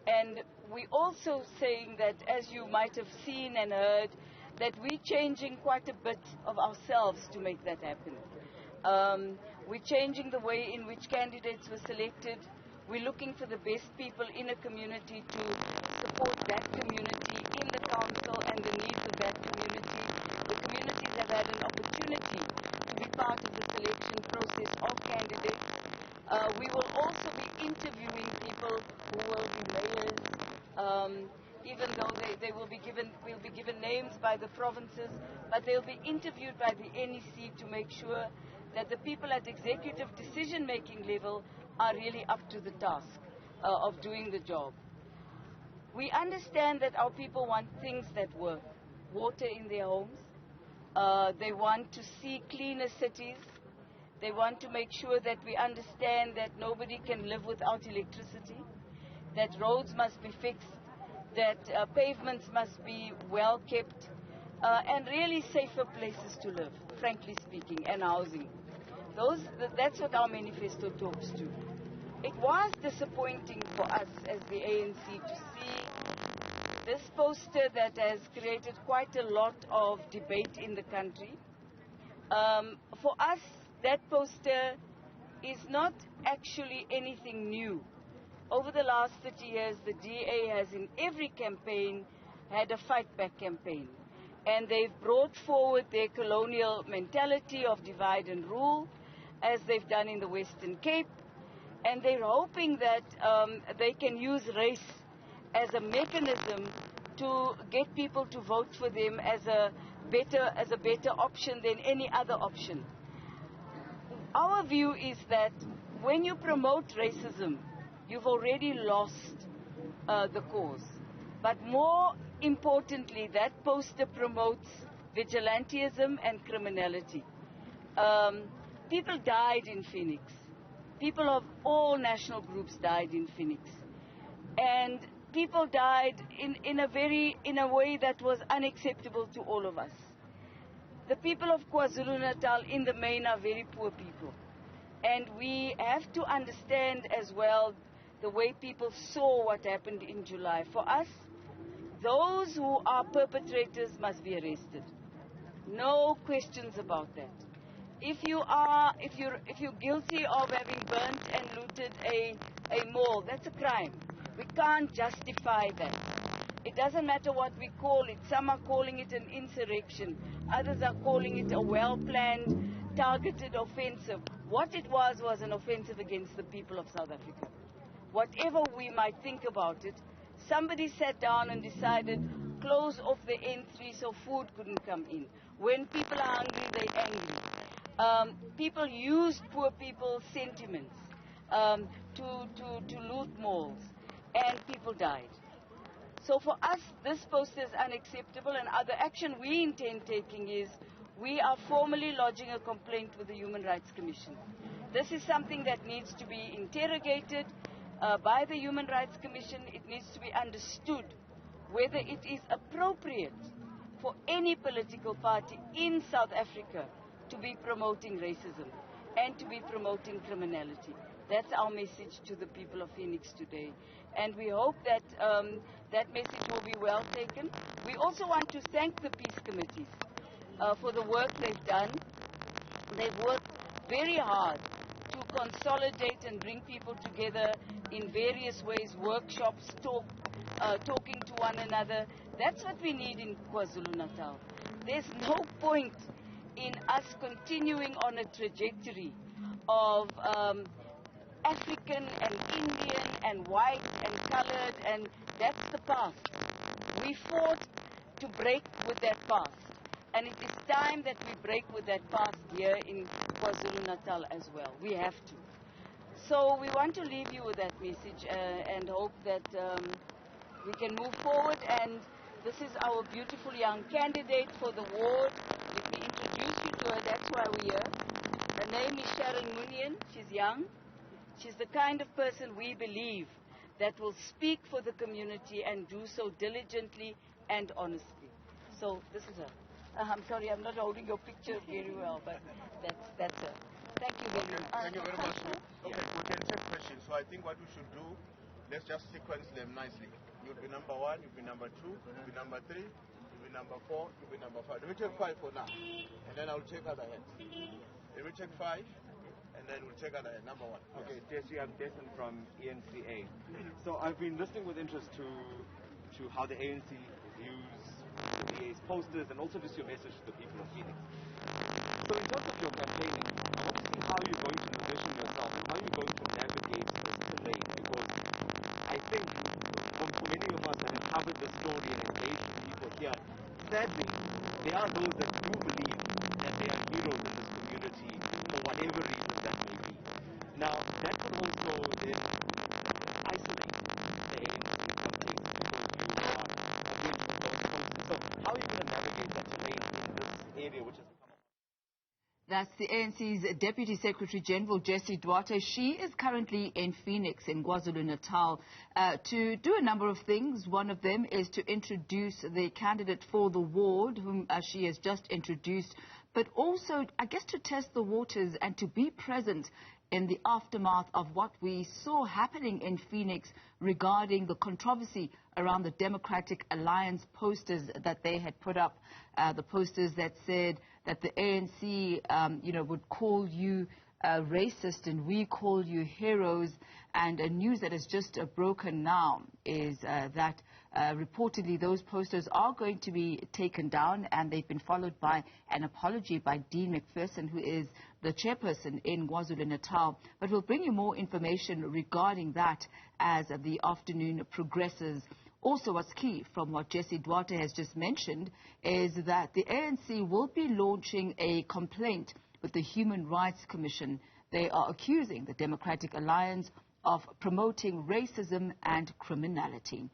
And we also saying that, as you might have seen and heard, that we're changing quite a bit of ourselves to make that happen. We're changing the way in which candidates were selected. We're looking for the best people in a community to support that community in the council and the needs of that community. The communities have had an opportunity to be part of the selection process of candidates. We will also be interviewing people who will be mayors, even though they will be given names by the provinces, but they'll be interviewed by the NEC to make sure that the people at executive decision-making level are really up to the task of doing the job. We understand that our people want things that work. Water in their homes. They want to see cleaner cities. They want to make sure that we understand that nobody can live without electricity, that roads must be fixed, that pavements must be well kept, and really safer places to live, frankly speaking, and housing. That's what our manifesto talks to. It was disappointing for us as the ANC to see this poster that has created quite a lot of debate in the country. For us, that poster is not actually anything new. Over the last 30 years, the DA has in every campaign had a fight back campaign. And they've brought forward their colonial mentality of divide and rule, as they've done in the Western Cape. And they're hoping that they can use race as a mechanism to get people to vote for them as a better option than any other option. Our view is that when you promote racism, you've already lost the cause. But more importantly, that poster promotes vigilantism and criminality. People died in Phoenix. People of all national groups died in Phoenix. And people died in a way that was unacceptable to all of us. The people of KwaZulu-Natal in the main are very poor people. And we have to understand as well the way people saw what happened in July. For us, those who are perpetrators must be arrested. No questions about that. If you're guilty of having burnt and looted a mall, that's a crime. We can't justify that. It doesn't matter what we call it. Some are calling it an insurrection. Others are calling it a well-planned, targeted offensive. What it was an offensive against the people of South Africa. Whatever we might think about it, somebody sat down and decided, close off the N3 so food couldn't come in. When people are hungry, they're angry. People used poor people's sentiments to loot malls, and people died. So for us, this poster is unacceptable, and the action we intend taking is we are formally lodging a complaint with the Human Rights Commission. This is something that needs to be interrogated by the Human Rights Commission. It needs to be understood whether it is appropriate for any political party in South Africa to be promoting racism and to be promoting criminality. That's our message to the people of Phoenix today. And we hope that that message will be well taken. We also want to thank the peace committees for the work they've done. They've worked very hard to consolidate and bring people together in various ways, workshops, talking to one another. That's what we need in KwaZulu-Natal. There's no point in us continuing on a trajectory of African and Indian and white and colored, and that's the past. We fought to break with that past, and it is time that we break with that past here in KwaZulu-Natal as well. We have to. So we want to leave you with that message and hope that we can move forward. And this is our beautiful young candidate for the ward. Let me introduce you to her. That's why we're here. Her name is Sharon Munian. She's young. She's the kind of person we believe that will speak for the community and do so diligently and honestly. So this is her. I'm sorry, I'm not holding your picture very well, but that's her. Thank you very much. Thank you very much. Okay, we can take questions. So I think what we should do, let's just sequence them nicely. You'll be number 1, you'll be number 2, you'll be number 3, you'll be number 4, you'll be number 5. Let me take 5 for now, and then I'll check other hands. Let me check 5, and then we'll check other hand. Number 1. Okay, Jessie, I'm Desmond from ENCA. So I've been listening with interest to how the ANC views the DA's posters and also just your message to the people of Phoenix. So in terms of your campaigning, I want to see how you're going to position yourself and how you're going to navigate this terrain, because I think for many of us that have covered the story and engaged with people here, sadly, there are those that do believe that they are heroes in this community for whatever reason that may be. Now, that could also then isolate the ANC from things because you are against those posters. So how are you going to navigate that terrain in this area which has become... That's the ANC's Deputy Secretary General, Jessie Duarte. She is currently in Phoenix, in KwaZulu-Natal, to do a number of things. One of them is to introduce the candidate for the ward, whom she has just introduced, but also, I guess, to test the waters and to be present in the aftermath of what we saw happening in Phoenix regarding the controversy around the Democratic Alliance posters that they had put up, the posters that said that the ANC, would call you racist and we call you heroes. And news that has just broken now is that reportedly those posters are going to be taken down, and they've been followed by an apology by Dean McPherson, who is the chairperson in KwaZulu-Natal. But we'll bring you more information regarding that as the afternoon progresses. Also, what's key from what Jessie Duarte has just mentioned is that the ANC will be launching a complaint with the Human Rights Commission. They are accusing the Democratic Alliance of promoting racism and criminality.